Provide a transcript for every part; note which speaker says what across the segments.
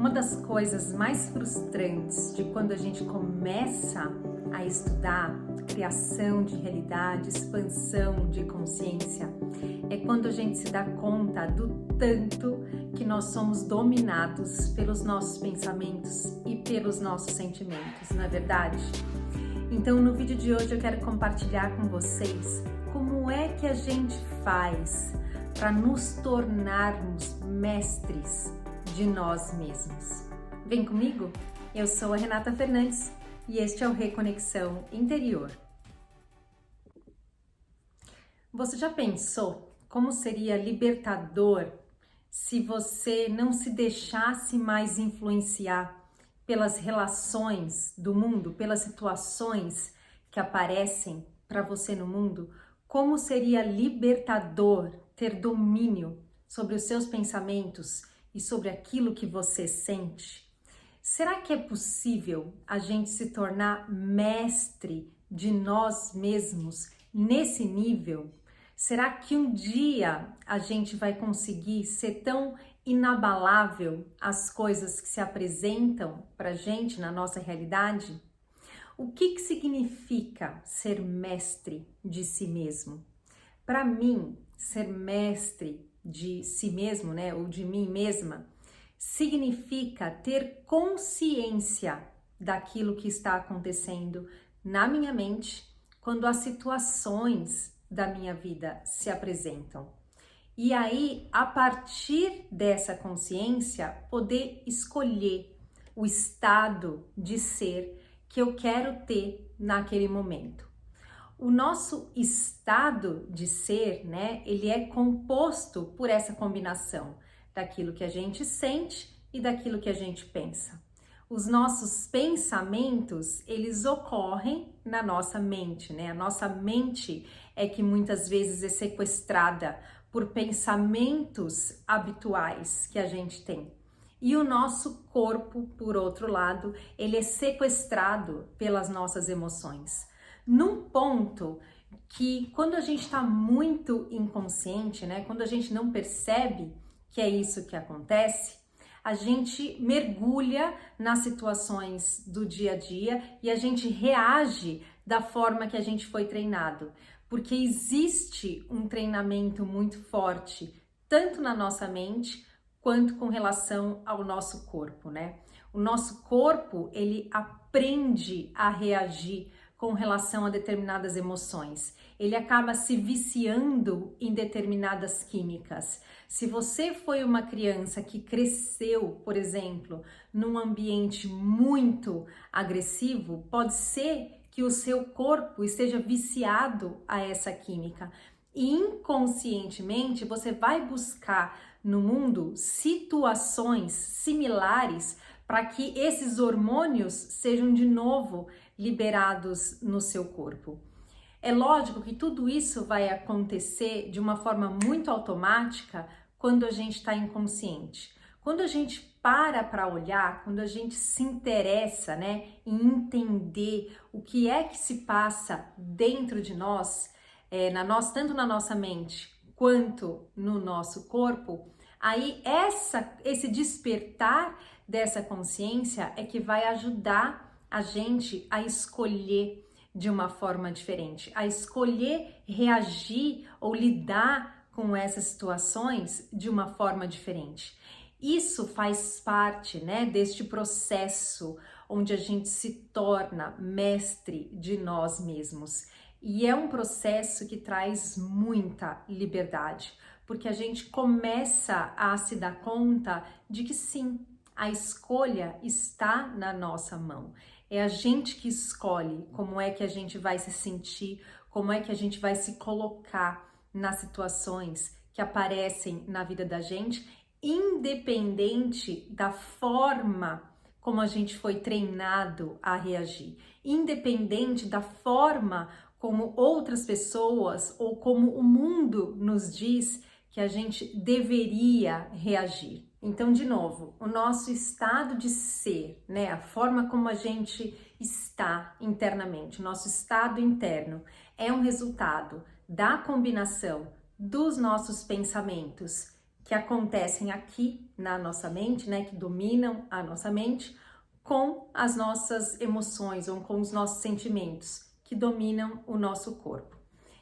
Speaker 1: Uma das coisas mais frustrantes de quando a gente começa a estudar criação de realidade, expansão de consciência, é quando a gente se dá conta do tanto que nós somos dominados pelos nossos pensamentos e pelos nossos sentimentos, não é verdade? Então, no vídeo de hoje eu quero compartilhar com vocês como é que a gente faz para nos tornarmos mestres de nós mesmos. Vem comigo? Eu sou a Renata Fernandes e este é o Reconexão Interior. Você já pensou como seria libertador se você não se deixasse mais influenciar pelas relações do mundo, pelas situações que aparecem para você no mundo? Como seria libertador ter domínio sobre os seus pensamentos e sobre aquilo que você sente? Será que é possível a gente se tornar mestre de nós mesmos nesse nível? Será que um dia a gente vai conseguir ser tão inabalável às coisas que se apresentam pra gente na nossa realidade? O que significa ser mestre de si mesmo? Para mim, ser mestre de si mesmo, né, ou de mim mesma, significa ter consciência daquilo que está acontecendo na minha mente quando as situações da minha vida se apresentam. E aí, a partir dessa consciência, poder escolher o estado de ser que eu quero ter naquele momento. O nosso estado de ser, né, ele é composto por essa combinação daquilo que a gente sente e daquilo que a gente pensa. Os nossos pensamentos, eles ocorrem na nossa mente, né? A nossa mente é que muitas vezes é sequestrada por pensamentos habituais que a gente tem. E o nosso corpo, por outro lado, ele é sequestrado pelas nossas emoções. Num ponto que quando a gente está muito inconsciente, né? Quando a gente não percebe que é isso que acontece, a gente mergulha nas situações do dia a dia e a gente reage da forma que a gente foi treinado, porque existe um treinamento muito forte, tanto na nossa mente, quanto com relação ao nosso corpo, né? O nosso corpo, ele aprende a reagir com relação a determinadas emoções. Ele acaba se viciando em determinadas químicas. Se você foi uma criança que cresceu, por exemplo, num ambiente muito agressivo, pode ser que o seu corpo esteja viciado a essa química. E inconscientemente você vai buscar no mundo situações similares para que esses hormônios sejam de novo liberados no seu corpo. É lógico que tudo isso vai acontecer de uma forma muito automática quando a gente está inconsciente. Quando a gente para olhar, quando a gente se interessa, né, em entender o que é que se passa dentro de nós, tanto na nossa mente quanto no nosso corpo, aí esse despertar dessa consciência é que vai ajudar a gente a escolher de uma forma diferente, a escolher reagir ou lidar com essas situações de uma forma diferente. Isso faz parte, né, deste processo onde a gente se torna mestre de nós mesmos. E é um processo que traz muita liberdade, porque a gente começa a se dar conta de que sim, a escolha está na nossa mão. É a gente que escolhe como é que a gente vai se sentir, como é que a gente vai se colocar nas situações que aparecem na vida da gente, independente da forma como a gente foi treinado a reagir, independente da forma como outras pessoas ou como o mundo nos diz que a gente deveria reagir. Então, de novo, o nosso estado de ser, né, a forma como a gente está internamente, o nosso estado interno é um resultado da combinação dos nossos pensamentos que acontecem aqui na nossa mente, né, que dominam a nossa mente, com as nossas emoções ou com os nossos sentimentos, que dominam o nosso corpo.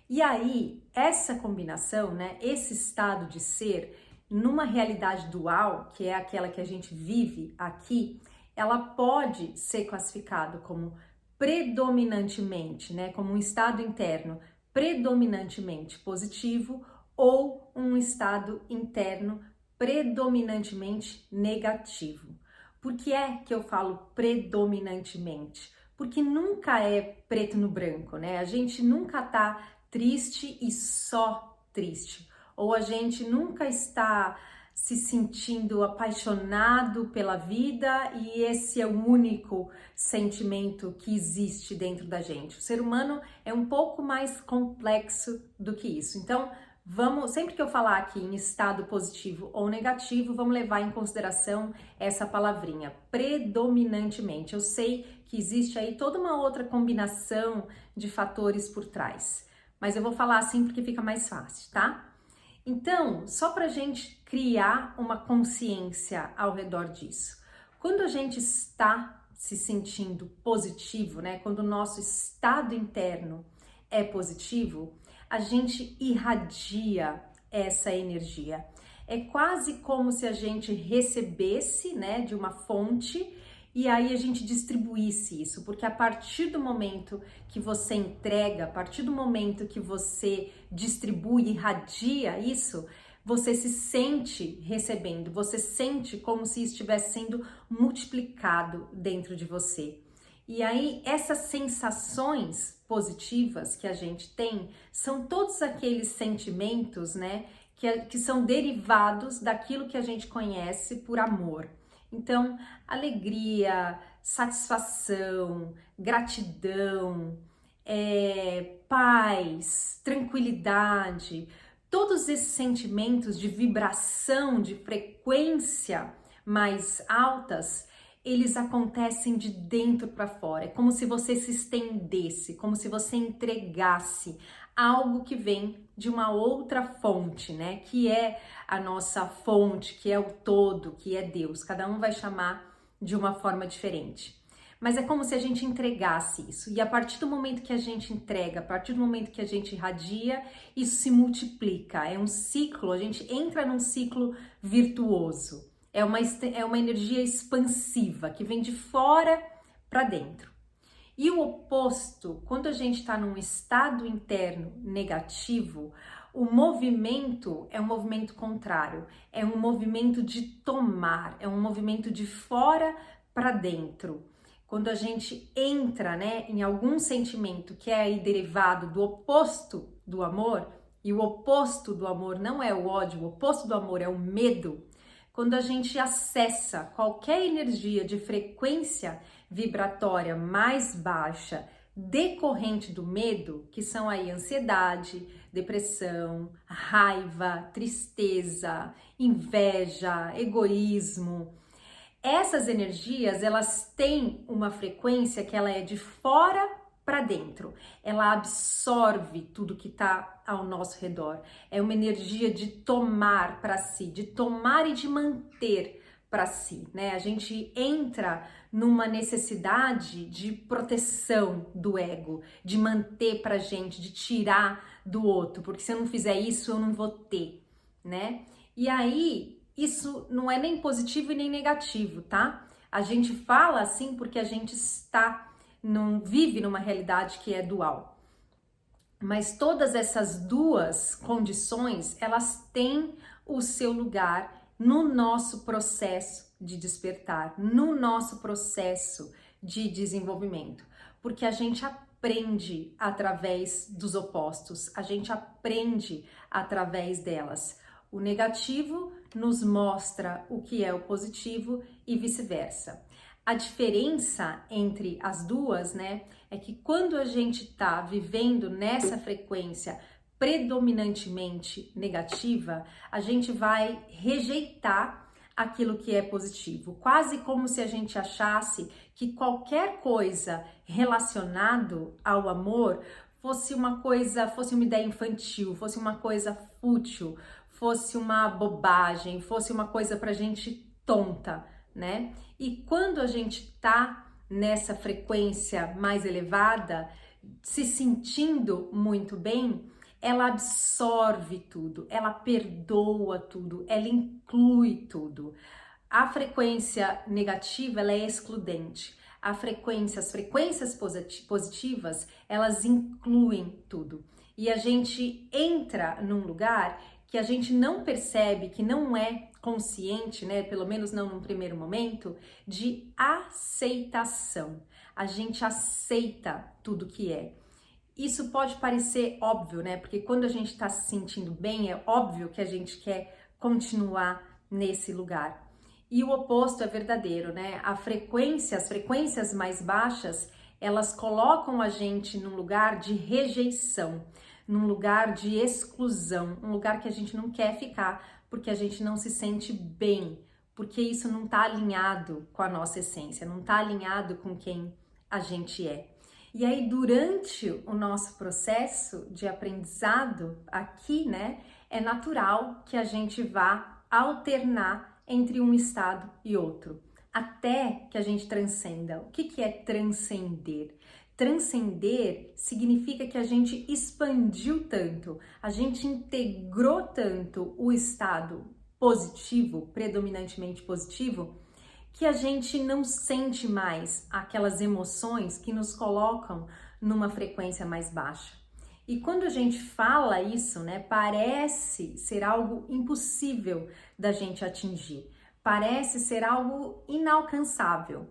Speaker 1: E aí, essa combinação, né, esse estado de ser, numa realidade dual, que é aquela que a gente vive aqui, ela pode ser classificado como predominantemente, né, como um estado interno predominantemente positivo ou um estado interno predominantemente negativo. Por que é que eu falo predominantemente? Porque nunca é preto no branco, né? A gente nunca tá triste e só triste, ou a gente nunca está se sentindo apaixonado pela vida e esse é o único sentimento que existe dentro da gente. O ser humano é um pouco mais complexo do que isso. Então, sempre que eu falar aqui em estado positivo ou negativo, vamos levar em consideração essa palavrinha, predominantemente. Eu sei que existe aí toda uma outra combinação de fatores por trás, mas eu vou falar assim porque fica mais fácil, tá? Então, só para a gente criar uma consciência ao redor disso. Quando a gente está se sentindo positivo, né? Quando o nosso estado interno é positivo, a gente irradia essa energia. É quase como se a gente recebesse, né, de uma fonte e aí a gente distribuísse isso, porque a partir do momento que você entrega, a partir do momento que você distribui, irradia isso, você se sente recebendo, você sente como se estivesse sendo multiplicado dentro de você. E aí essas sensações positivas que a gente tem são todos aqueles sentimentos, né, que são derivados daquilo que a gente conhece por amor. Então, alegria, satisfação, gratidão, paz, tranquilidade, todos esses sentimentos de vibração, de frequência mais altas, eles acontecem de dentro para fora. É como se você se estendesse, como se você entregasse algo que vem de uma outra fonte, né? Que é a nossa fonte, que é o todo, que é Deus. Cada um vai chamar de uma forma diferente. Mas é como se a gente entregasse isso. E a partir do momento que a gente entrega, a partir do momento que a gente irradia, isso se multiplica. É um ciclo, a gente entra num ciclo virtuoso. É uma energia expansiva que vem de fora para dentro. E o oposto, quando a gente está num estado interno negativo, o movimento é um movimento contrário, é um movimento de tomar, é um movimento de fora para dentro. Quando a gente entra, né, em algum sentimento que é aí derivado do oposto do amor, e o oposto do amor não é o ódio, o oposto do amor é o medo. Quando a gente acessa qualquer energia de frequência vibratória mais baixa decorrente do medo, que são aí ansiedade, depressão, raiva, tristeza, inveja, egoísmo, essas energias, elas têm uma frequência que ela é de fora para dentro. Ela absorve tudo que está ao nosso redor. É uma energia de tomar para si, de tomar e de manter para si, né? A gente entra numa necessidade de proteção do ego, de manter pra gente, de tirar do outro, porque se eu não fizer isso, eu não vou ter, né? E aí, isso não é nem positivo e nem negativo, tá? A gente fala assim porque a gente vive numa realidade que é dual. Mas todas essas duas condições, elas têm o seu lugar no nosso processo de despertar, no nosso processo de desenvolvimento, porque a gente aprende através dos opostos, a gente aprende através delas. O negativo nos mostra o que é o positivo e vice-versa. A diferença entre as duas, né, é que quando a gente está vivendo nessa frequência predominantemente negativa, a gente vai rejeitar aquilo que é positivo, quase como se a gente achasse que qualquer coisa relacionado ao amor fosse uma ideia infantil, fosse uma coisa fútil, fosse uma bobagem, fosse uma coisa pra gente tonta, né? E quando a gente tá nessa frequência mais elevada, se sentindo muito bem, ela absorve tudo, ela perdoa tudo, ela inclui tudo. A frequência negativa, ela é excludente. As frequências positivas, elas incluem tudo. E a gente entra num lugar que a gente não percebe, que não é consciente, né? Pelo menos não num primeiro momento, de aceitação. A gente aceita tudo que é. Isso pode parecer óbvio, né? Porque quando a gente está se sentindo bem, é óbvio que a gente quer continuar nesse lugar. E o oposto é verdadeiro, né? As frequências mais baixas, elas colocam a gente num lugar de rejeição, num lugar de exclusão, um lugar que a gente não quer ficar, porque a gente não se sente bem, porque isso não está alinhado com a nossa essência, não está alinhado com quem a gente é. E aí, durante o nosso processo de aprendizado aqui, né, é natural que a gente vá alternar entre um estado e outro, até que a gente transcenda. O que é transcender? Transcender significa que a gente expandiu tanto, a gente integrou tanto o estado positivo, predominantemente positivo, que a gente não sente mais aquelas emoções que nos colocam numa frequência mais baixa. E quando a gente fala isso, né, parece ser algo impossível da gente atingir, parece ser algo inalcançável.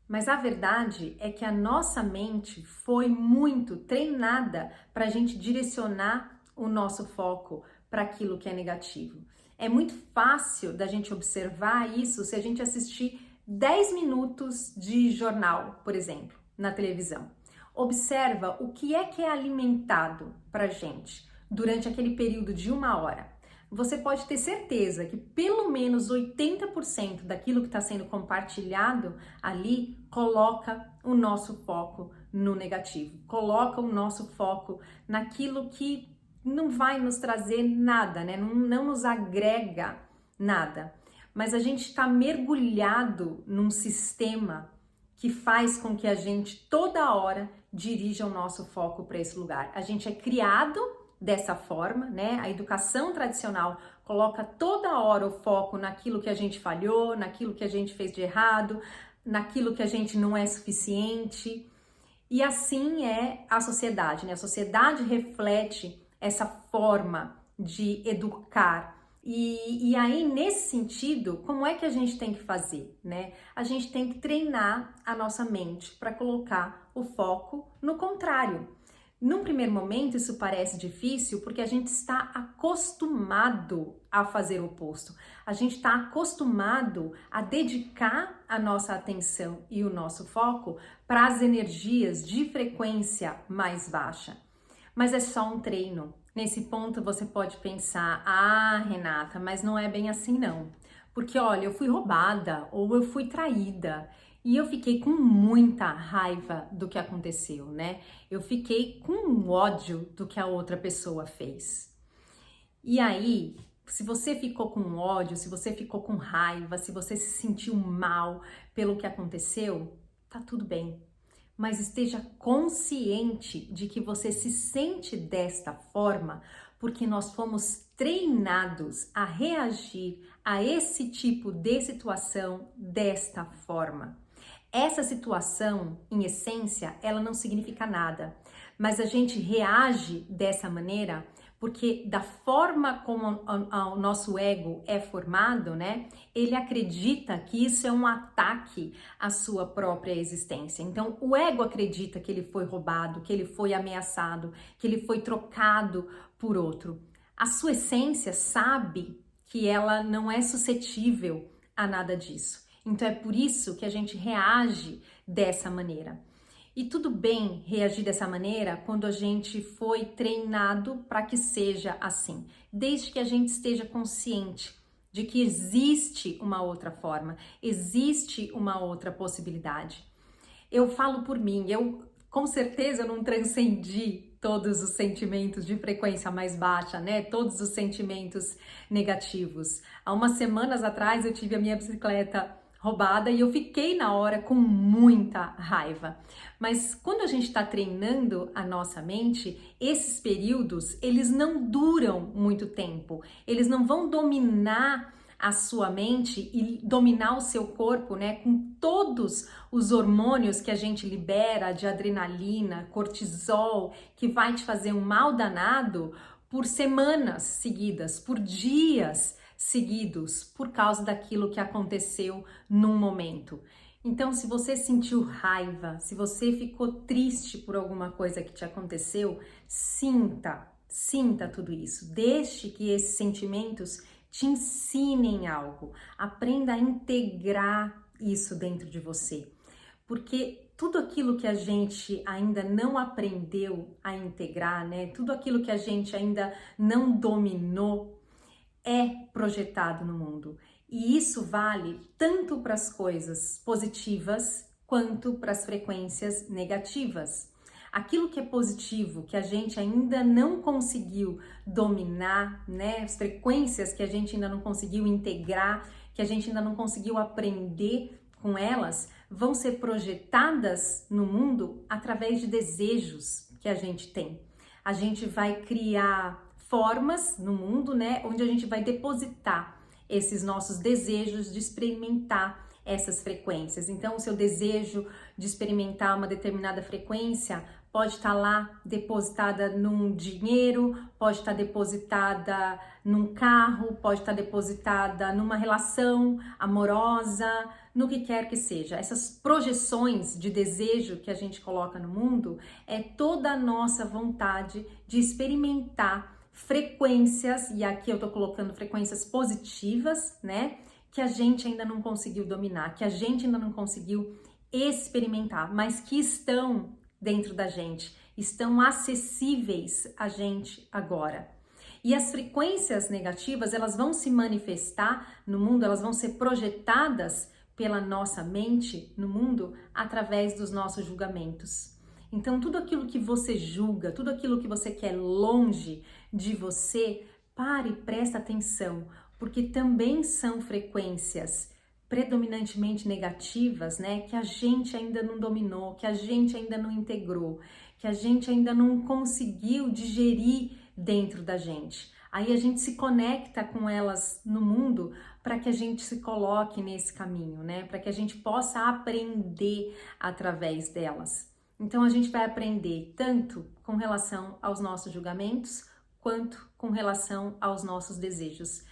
Speaker 1: Mas a verdade é que a nossa mente foi muito treinada para a gente direcionar o nosso foco para aquilo que é negativo. É muito fácil da gente observar isso se a gente assistir 10 minutos de jornal, por exemplo, na televisão. Observa o que é alimentado pra gente durante aquele período de 1 hora. Você pode ter certeza que pelo menos 80% daquilo que está sendo compartilhado ali coloca o nosso foco no negativo, coloca o nosso foco naquilo que não vai nos trazer nada, né? Não nos agrega nada. Mas a gente está mergulhado num sistema que faz com que a gente toda hora dirija o nosso foco para esse lugar. A gente é criado dessa forma, né? A educação tradicional coloca toda hora o foco naquilo que a gente falhou, naquilo que a gente fez de errado, naquilo que a gente não é suficiente. E assim é a sociedade, né? A sociedade reflete essa forma de educar. E aí, nesse sentido, como é que a gente tem que fazer, né? A gente tem que treinar a nossa mente para colocar o foco no contrário. Num primeiro momento, isso parece difícil porque a gente está acostumado a fazer o oposto. A gente está acostumado a dedicar a nossa atenção e o nosso foco para as energias de frequência mais baixa. Mas é só um treino. Nesse ponto você pode pensar, Renata, mas não é bem assim não. Porque olha, eu fui roubada ou eu fui traída e eu fiquei com muita raiva do que aconteceu, né? Eu fiquei com ódio do que a outra pessoa fez. E aí, se você ficou com ódio, se você ficou com raiva, se você se sentiu mal pelo que aconteceu, tá tudo bem. Mas esteja consciente de que você se sente desta forma porque nós fomos treinados a reagir a esse tipo de situação desta forma. Essa situação, em essência, ela não significa nada, mas a gente reage dessa maneira porque da forma como o nosso ego é formado, né, ele acredita que isso é um ataque à sua própria existência. Então, o ego acredita que ele foi roubado, que ele foi ameaçado, que ele foi trocado por outro. A sua essência sabe que ela não é suscetível a nada disso. Então, é por isso que a gente reage dessa maneira. E tudo bem reagir dessa maneira quando a gente foi treinado para que seja assim, desde que a gente esteja consciente de que existe uma outra forma, existe uma outra possibilidade. Eu falo por mim, eu com certeza não transcendi todos os sentimentos de frequência mais baixa, né? Todos os sentimentos negativos. Há umas semanas atrás eu tive a minha bicicleta roubada e eu fiquei na hora com muita raiva. Mas quando a gente está treinando a nossa mente, esses períodos, eles não duram muito tempo. Eles não vão dominar a sua mente e dominar o seu corpo, né, com todos os hormônios que a gente libera, de adrenalina, cortisol, que vai te fazer um mal danado por semanas seguidas, por dias seguidos, por causa daquilo que aconteceu num momento. Então, se você sentiu raiva, se você ficou triste por alguma coisa que te aconteceu, sinta tudo isso. Deixe que esses sentimentos te ensinem algo. Aprenda a integrar isso dentro de você. Porque tudo aquilo que a gente ainda não aprendeu a integrar, né? Tudo aquilo que a gente ainda não dominou é projetado no mundo. E isso vale tanto para as coisas positivas quanto para as frequências negativas. Aquilo que é positivo, que a gente ainda não conseguiu dominar, né? As frequências que a gente ainda não conseguiu integrar, que a gente ainda não conseguiu aprender com elas, vão ser projetadas no mundo através de desejos que a gente tem. A gente vai criar formas no mundo, né? Onde a gente vai depositar esses nossos desejos de experimentar essas frequências. Então, o seu desejo de experimentar uma determinada frequência pode estar lá depositada num dinheiro, pode estar depositada num carro, pode estar depositada numa relação amorosa, no que quer que seja. Essas projeções de desejo que a gente coloca no mundo é toda a nossa vontade de experimentar frequências, e aqui eu tô colocando frequências positivas, né? Que a gente ainda não conseguiu dominar, que a gente ainda não conseguiu experimentar, mas que estão dentro da gente, estão acessíveis a gente agora. E as frequências negativas, elas vão se manifestar no mundo, elas vão ser projetadas pela nossa mente no mundo através dos nossos julgamentos. Então, tudo aquilo que você julga, tudo aquilo que você quer longe de você, pare e presta atenção, porque também são frequências predominantemente negativas, né, que a gente ainda não dominou, que a gente ainda não integrou, que a gente ainda não conseguiu digerir dentro da gente. Aí a gente se conecta com elas no mundo para que a gente se coloque nesse caminho, né, para que a gente possa aprender através delas. Então a gente vai aprender tanto com relação aos nossos julgamentos, quanto com relação aos nossos desejos.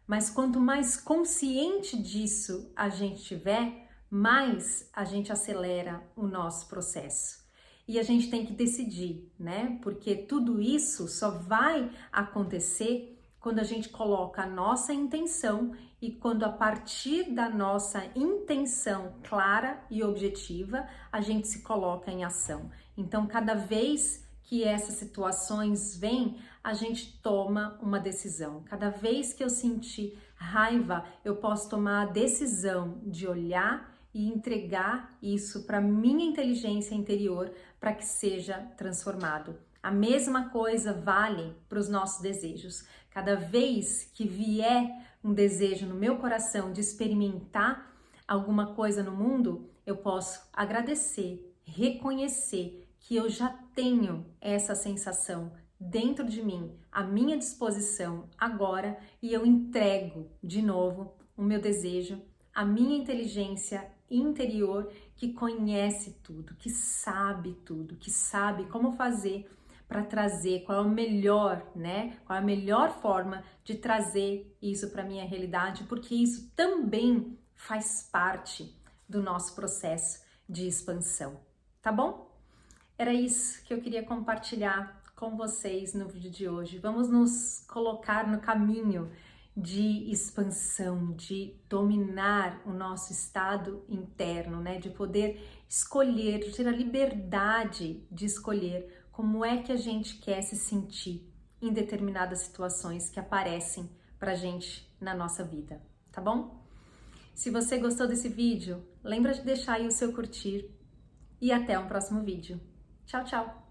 Speaker 1: Mas quanto mais consciente disso a gente tiver, mais a gente acelera o nosso processo. E a gente tem que decidir, né? Porque tudo isso só vai acontecer quando a gente coloca a nossa intenção e quando a partir da nossa intenção clara e objetiva, a gente se coloca em ação. Então, cada vez que essas situações vêm, a gente toma uma decisão. Cada vez que eu sentir raiva, eu posso tomar a decisão de olhar e entregar isso para minha inteligência interior para que seja transformado. A mesma coisa vale para os nossos desejos. Cada vez que vier um desejo no meu coração de experimentar alguma coisa no mundo, eu posso agradecer, reconhecer que eu já tenho essa sensação dentro de mim, à minha disposição agora, e eu entrego de novo o meu desejo, a minha inteligência interior que conhece tudo, que sabe tudo, que sabe como fazer para trazer, qual é o melhor, né? Qual é a melhor forma de trazer isso para minha realidade, porque isso também faz parte do nosso processo de expansão, tá bom? Era isso que eu queria compartilhar com vocês no vídeo de hoje. Vamos nos colocar no caminho de expansão, de dominar o nosso estado interno, né? De poder escolher, de ter a liberdade de escolher como é que a gente quer se sentir em determinadas situações que aparecem pra gente na nossa vida, tá bom? Se você gostou desse vídeo, lembra de deixar aí o seu curtir e até um próximo vídeo. Tchau, tchau!